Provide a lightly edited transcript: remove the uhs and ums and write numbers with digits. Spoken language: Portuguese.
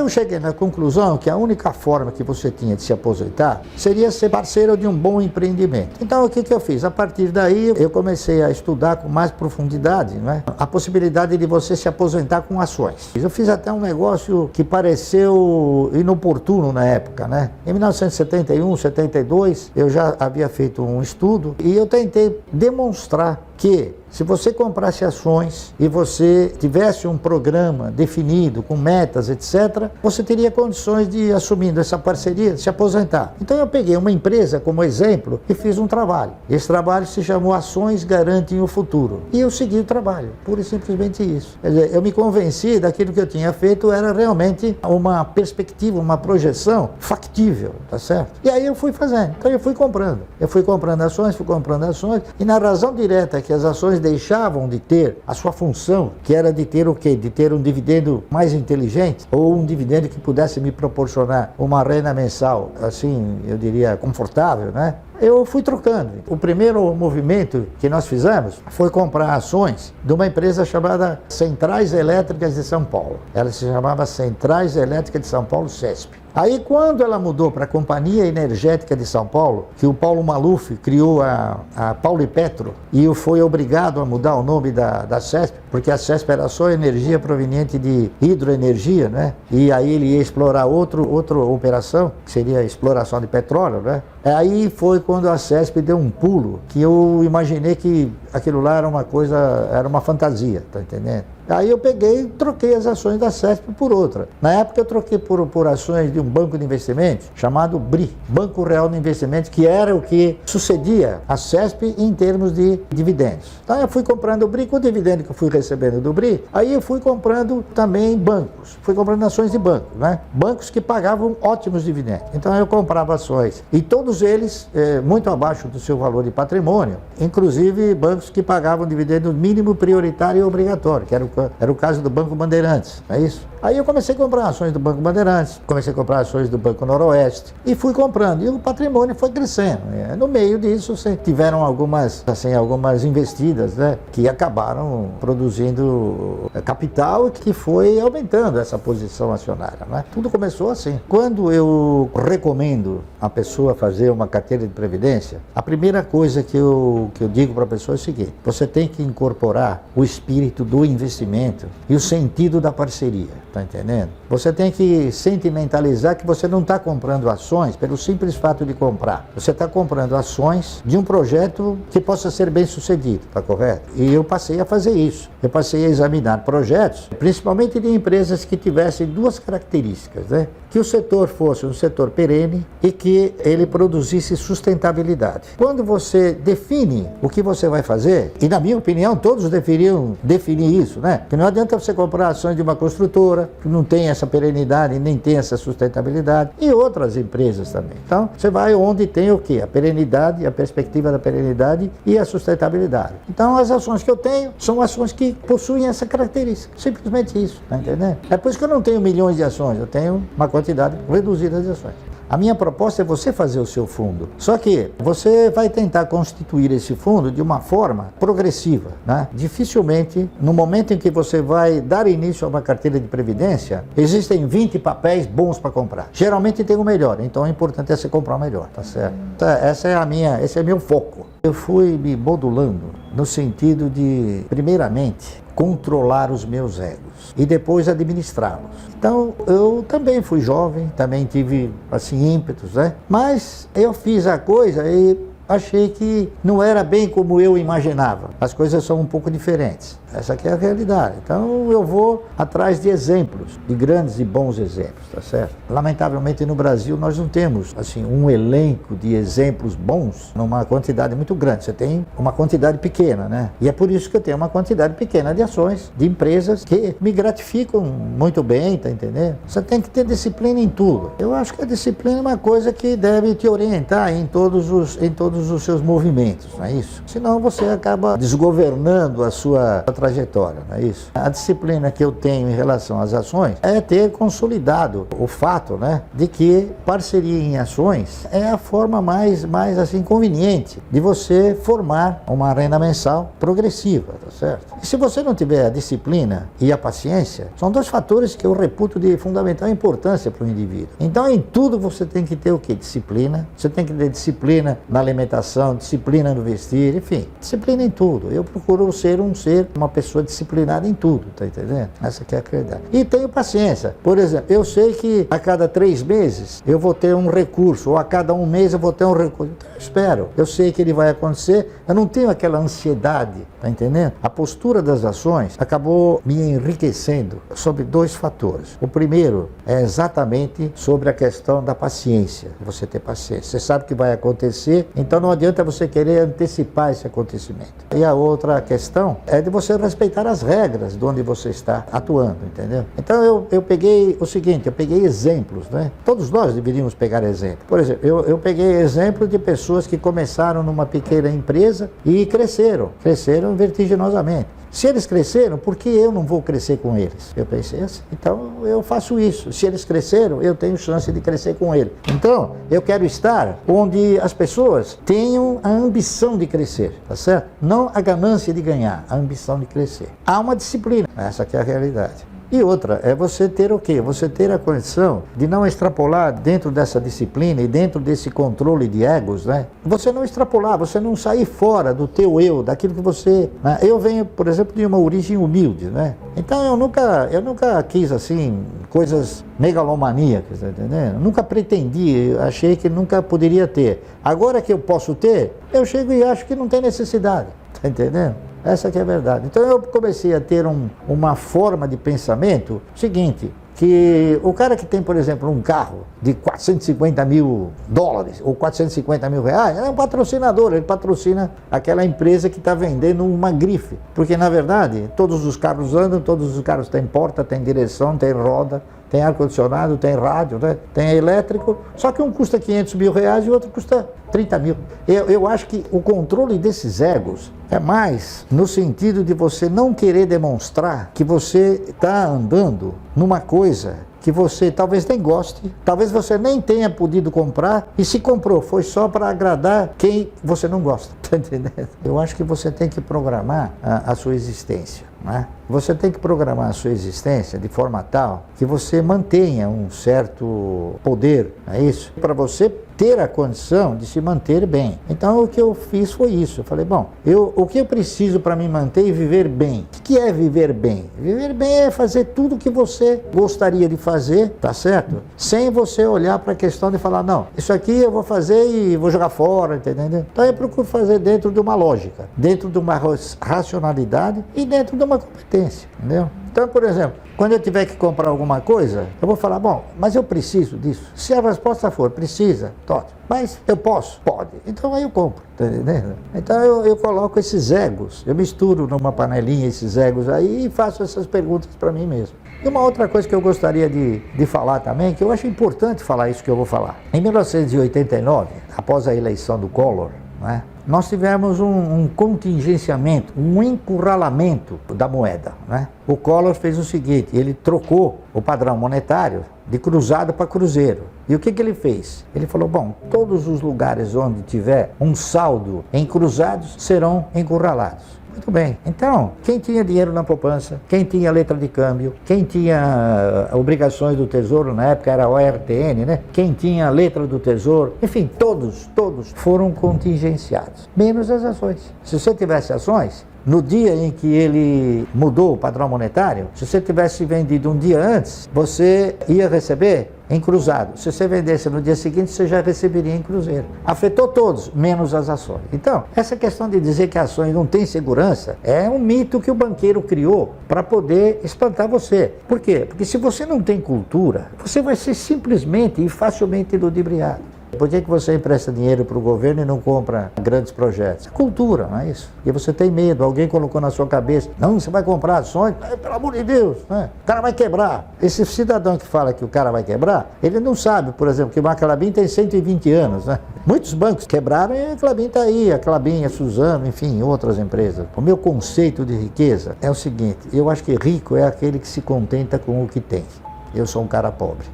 Eu cheguei na conclusão que a única forma que você tinha de se aposentar seria ser parceiro de um bom empreendimento. Então, o que eu fiz? A partir daí, eu comecei a estudar com mais profundidade, né, a possibilidade de você se aposentar com ações. Eu fiz até um negócio que pareceu inoportuno na época, né? Em 1971, 72, eu já havia feito um estudo e eu tentei demonstrar que se você comprasse ações e você tivesse um programa definido, com metas, etc., você teria condições de, assumindo essa parceria, se aposentar. Então eu peguei uma empresa como exemplo e fiz um trabalho. Esse trabalho se chamou Ações Garantem o Futuro. E eu segui o trabalho, pura e simplesmente isso. Quer dizer, eu me convenci daquilo que eu tinha feito era realmente uma perspectiva, uma projeção factível, tá certo? E aí eu fui fazendo. Então eu fui comprando. Eu fui comprando ações, e na razão direta que as ações deixavam de ter a sua função, que era de ter o quê? De ter um dividendo mais inteligente, ou um dividendo que pudesse me proporcionar uma renda mensal, assim, eu diria, confortável, né? Eu fui trocando. O primeiro movimento que nós fizemos foi comprar ações de uma empresa chamada Centrais Elétricas de São Paulo. Ela se chamava Centrais Elétricas de São Paulo, CESP. Aí, quando ela mudou para a Companhia Energética de São Paulo, que o Paulo Maluf criou a Paulo e Petro, e foi obrigado a mudar o nome da CESP, porque a CESP era só energia proveniente de hidroenergia, né? E aí ele ia explorar outra operação, que seria a exploração de petróleo, né? Aí foi quando a CESP deu um pulo, que eu imaginei que aquilo lá era uma coisa, era uma fantasia, tá entendendo? Aí eu peguei e troquei as ações da CESP por outra. Na época eu troquei por ações de um banco de investimentos chamado BRI, Banco Real de Investimentos, que era o que sucedia a CESP em termos de dividendos. Então eu fui comprando o BRI, com o dividendo que eu fui recebendo do BRI, aí eu fui comprando também bancos, fui comprando ações de bancos, né? Bancos que pagavam ótimos dividendos. Então eu comprava ações, e todos eles muito abaixo do seu valor de patrimônio, inclusive bancos que pagavam dividendo mínimo, prioritário e obrigatório, que era o caso do Banco Bandeirantes, não é isso? Aí eu comecei a comprar ações do Banco Bandeirantes, comecei a comprar ações do Banco Noroeste e fui comprando, e o patrimônio foi crescendo. No meio disso tiveram algumas investidas, né, que acabaram produzindo capital e que foi aumentando essa posição acionária, né? Tudo começou assim. Quando eu recomendo a pessoa fazer uma carteira de previdência, a primeira coisa que eu digo para a pessoa é o seguinte: você tem que incorporar o espírito do investimento e o sentido da parceria. Tá entendendo? Você tem que sentimentalizar que você não está comprando ações pelo simples fato de comprar. Você está comprando ações de um projeto que possa ser bem sucedido, tá correto? E eu passei a fazer isso. Eu passei a examinar projetos, principalmente de empresas que tivessem duas características, né? Que o setor fosse um setor perene e que ele produzisse sustentabilidade. Quando você define o que você vai fazer, e na minha opinião todos deveriam definir isso, né? Que não adianta você comprar ações de uma construtora que não tem essa perenidade, nem tem essa sustentabilidade, e outras empresas também. Então, você vai onde tem o quê? A perenidade, a perspectiva da perenidade e a sustentabilidade. Então, as ações que eu tenho são ações que possuem essa característica. Simplesmente isso, tá entendendo? É por isso que eu não tenho milhões de ações, eu tenho uma quantidade reduzida de ações. A minha proposta é você fazer o seu fundo. Só que você vai tentar constituir esse fundo de uma forma progressiva, né? Dificilmente, no momento em que você vai dar início a uma carteira de previdência, existem 20 papéis bons para comprar. Geralmente tem o melhor, então o importante é você comprar o melhor, tá certo? Esse é meu foco. Eu fui me modulando no sentido de, primeiramente, controlar os meus egos e depois administrá-los. Então, eu também fui jovem, também tive, assim, ímpetos, né? Mas eu fiz a coisa e achei que não era bem como eu imaginava. As coisas são um pouco diferentes. Essa aqui é a realidade. Então eu vou atrás de exemplos, de grandes e bons exemplos, tá certo? Lamentavelmente no Brasil nós não temos, assim, um elenco de exemplos bons numa quantidade muito grande. Você tem uma quantidade pequena, né? E é por isso que eu tenho uma quantidade pequena de ações, de empresas que me gratificam muito bem, tá entendendo? Você tem que ter disciplina em tudo. Eu acho que a disciplina é uma coisa que deve te orientar em todos os seus movimentos, não é isso? Senão você acaba desgovernando a sua trajetória, não é isso? A disciplina que eu tenho em relação às ações é ter consolidado o fato, né, de que parceria em ações é a forma mais assim conveniente de você formar uma renda mensal progressiva, tá certo? E se você não tiver a disciplina e a paciência, são dois fatores que eu reputo de fundamental importância para o indivíduo. Então, em tudo você tem que ter o quê? Disciplina. Você tem que ter disciplina na alimentação, disciplina no vestir, enfim, disciplina em tudo. Eu procuro ser uma pessoa disciplinada em tudo, tá entendendo? Essa que é a realidade. E tenho paciência. Por exemplo, eu sei que a cada 3 meses eu vou ter um recurso, ou a cada 1 mês eu vou ter um recurso. Então, eu espero. Eu sei que ele vai acontecer. Eu não tenho aquela ansiedade, tá entendendo? A postura das ações acabou me enriquecendo sobre 2 fatores. O primeiro é exatamente sobre a questão da paciência. Você ter paciência. Você sabe que vai acontecer, então não adianta você querer antecipar esse acontecimento. E a outra questão é de você respeitar as regras de onde você está atuando, entendeu? Então eu peguei o seguinte, eu peguei exemplos, né? Todos nós deveríamos pegar exemplos. Por exemplo, eu peguei exemplos de pessoas que começaram numa pequena empresa e cresceram vertiginosamente. Se eles cresceram, por que eu não vou crescer com eles? Eu pensei assim, então eu faço isso. Se eles cresceram, eu tenho chance de crescer com eles. Então, eu quero estar onde as pessoas tenham a ambição de crescer, tá certo? Não a ganância de ganhar, a ambição de crescer. Há uma disciplina, essa que é a realidade. E outra, é você ter o quê? Você ter a condição de não extrapolar dentro dessa disciplina e dentro desse controle de egos, né? Você não extrapolar, você não sair fora do teu eu, daquilo que você... Né? Eu venho, por exemplo, de uma origem humilde, né? Então eu nunca quis, assim, coisas megalomaníacas, tá entendendo? Eu nunca pretendi, achei que nunca poderia ter. Agora que eu posso ter, eu chego e acho que não tem necessidade, tá entendendo? Essa que é a verdade. Então eu comecei a ter uma forma de pensamento seguinte, que o cara que tem, por exemplo, um carro de 450 mil dólares ou 450 mil reais, é um patrocinador, ele patrocina aquela empresa que está vendendo uma grife. Porque, na verdade, todos os carros andam, todos os carros têm porta, têm direção, têm roda, tem ar-condicionado, tem rádio, né? Tem elétrico, só que um custa 500 mil reais e o outro custa 30 mil. Eu acho que o controle desses egos é mais no sentido de você não querer demonstrar que você está andando numa coisa que você talvez nem goste, talvez você nem tenha podido comprar, e se comprou, foi só para agradar quem você não gosta, tá entendendo? Eu acho que você tem que programar a sua existência, né? Você tem que programar a sua existência de forma tal que você mantenha um certo poder, é isso? Para você ter a condição de se manter bem. Então o que eu fiz foi isso. Eu falei, bom, o que eu preciso para me manter e viver bem? O que é viver bem? Viver bem é fazer tudo o que você gostaria de fazer, tá certo? Sem você olhar para a questão de falar, não, isso aqui eu vou fazer e vou jogar fora, entendeu? Então eu procuro fazer dentro de uma lógica, dentro de uma racionalidade e dentro de uma competência, entendeu? Então, por exemplo, quando eu tiver que comprar alguma coisa, eu vou falar, bom, mas eu preciso disso. Se a resposta for, precisa, ótimo. Mas eu posso? Pode. Então aí eu compro, tá entendendo? Então eu coloco esses egos, eu misturo numa panelinha esses egos aí e faço essas perguntas para mim mesmo. E uma outra coisa que eu gostaria de falar também, que eu acho importante falar isso que eu vou falar. Em 1989, após a eleição do Collor, né, nós tivemos um contingenciamento, um encurralamento da moeda, né? O Collor fez o seguinte, ele trocou o padrão monetário de cruzado para cruzeiro. E o que ele fez? Ele falou, bom, todos os lugares onde tiver um saldo em cruzados serão encurralados. Muito bem. Então, quem tinha dinheiro na poupança, quem tinha letra de câmbio, quem tinha obrigações do Tesouro, na época era o ORTN, né? Quem tinha letra do Tesouro, enfim, todos foram contingenciados, menos as ações. Se você tivesse ações, no dia em que ele mudou o padrão monetário, se você tivesse vendido um dia antes, você ia receber em cruzado. Se você vendesse no dia seguinte, você já receberia em cruzeiro. Afetou todos, menos as ações. Então, essa questão de dizer que ações não têm segurança é um mito que o banqueiro criou para poder espantar você. Por quê? Porque se você não tem cultura, você vai ser simplesmente e facilmente ludibriado. Por que você empresta dinheiro para o governo e não compra grandes projetos? É cultura, não é isso? E você tem medo, alguém colocou na sua cabeça, não, você vai comprar ações, pelo amor de Deus, né? O cara vai quebrar. Esse cidadão que fala que o cara vai quebrar, ele não sabe, por exemplo, que o Banco Clabin tem 120 anos, né? Muitos bancos quebraram e a Clabin está aí, a Clabin, a Suzano, enfim, outras empresas. O meu conceito de riqueza é o seguinte, eu acho que rico é aquele que se contenta com o que tem. Eu sou um cara pobre.